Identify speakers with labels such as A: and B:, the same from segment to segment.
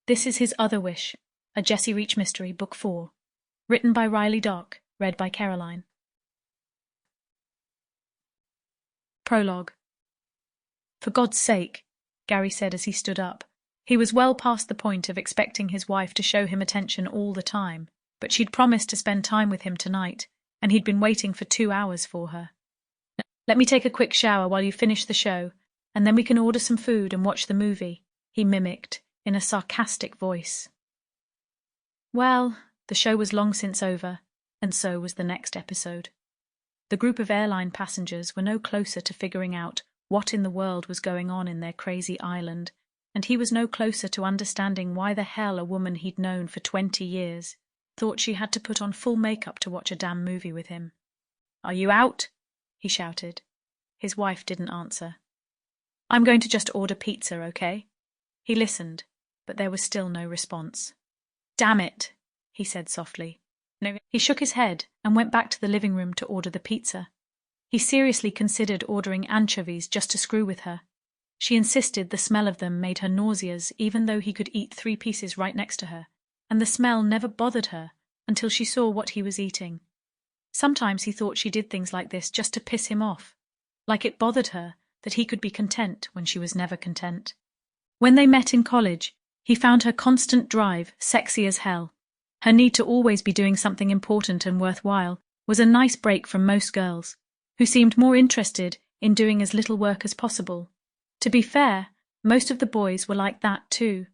A: This is His Other Wish, a Jessie Reach Mystery, Book 4. Written by Rylie Dark, read by Caroline. Prologue. For God's sake, Gary said as he stood up. He was well past the point of expecting his wife to show him attention all the time, but she'd promised to spend time with him tonight, and he'd been waiting for 2 hours for her. Let me take a quick shower while you finish the show, and then we can order some food and watch the movie, he mimicked, in a sarcastic voice. Well, the show was long since over, and so was the next episode. The group of airline passengers were no closer to figuring out what in the world was going on in their crazy island, and he was no closer to understanding why the hell a woman he'd known for 20 years thought she had to put on full makeup to watch a damn movie with him. "Are you out?" he shouted. His wife didn't answer. "I'm going to just order pizza, okay?" He listened, but there was still no response. "Damn it," he said softly. No. He shook his head and went back to the living room to order the pizza. He seriously considered ordering anchovies just to screw with her. She insisted the smell of them made her nauseous, even though he could eat 3 pieces right next to her, and the smell never bothered her until she saw what he was eating. Sometimes he thought she did things like this just to piss him off, like it bothered her that he could be content when she was never content. When they met in college, he found her constant drive sexy as hell. Her need to always be doing something important and worthwhile was a nice break from most girls, who seemed more interested in doing as little work as possible. To be fair, most of the boys were like that too.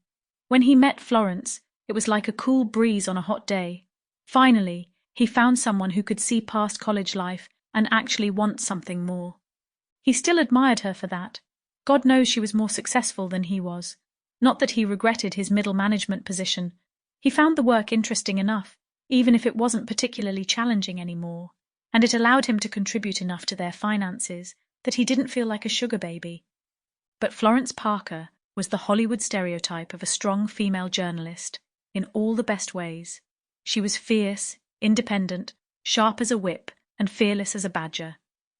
A: When he met Florence, it was like a cool breeze on a hot day. Finally, he found someone who could see past college life and actually want something more. He still admired her for that. God knows she was more successful than he was. Not that he regretted his middle management position. He found the work interesting enough, even if it wasn't particularly challenging anymore, and it allowed him to contribute enough to their finances that he didn't feel like a sugar baby. But Florence Parker was the Hollywood stereotype of a strong female journalist, in all the best ways. She was fierce, independent, sharp as a whip, and fearless as a badger.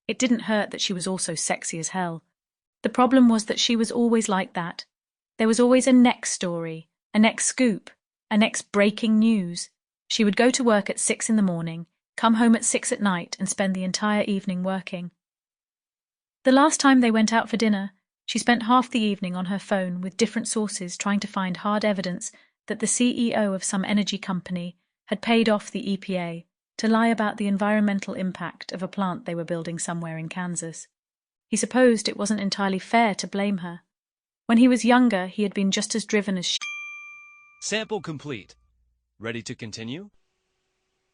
A: It didn't hurt that she was also sexy as hell. The problem was that she was always like that. There was always a next story, a next scoop, a next breaking news. She would go to work at 6 in the morning, come home at 6 at night, and spend the entire evening working. The last time they went out for dinner, she spent half the evening on her phone with different sources trying to find hard evidence that the CEO of some energy company had paid off the EPA to lie about the environmental impact of a plant they were building somewhere in Kansas. He supposed it wasn't entirely fair to blame her. When he was younger, he had been just as driven as she.
B: Sample complete. Ready to continue?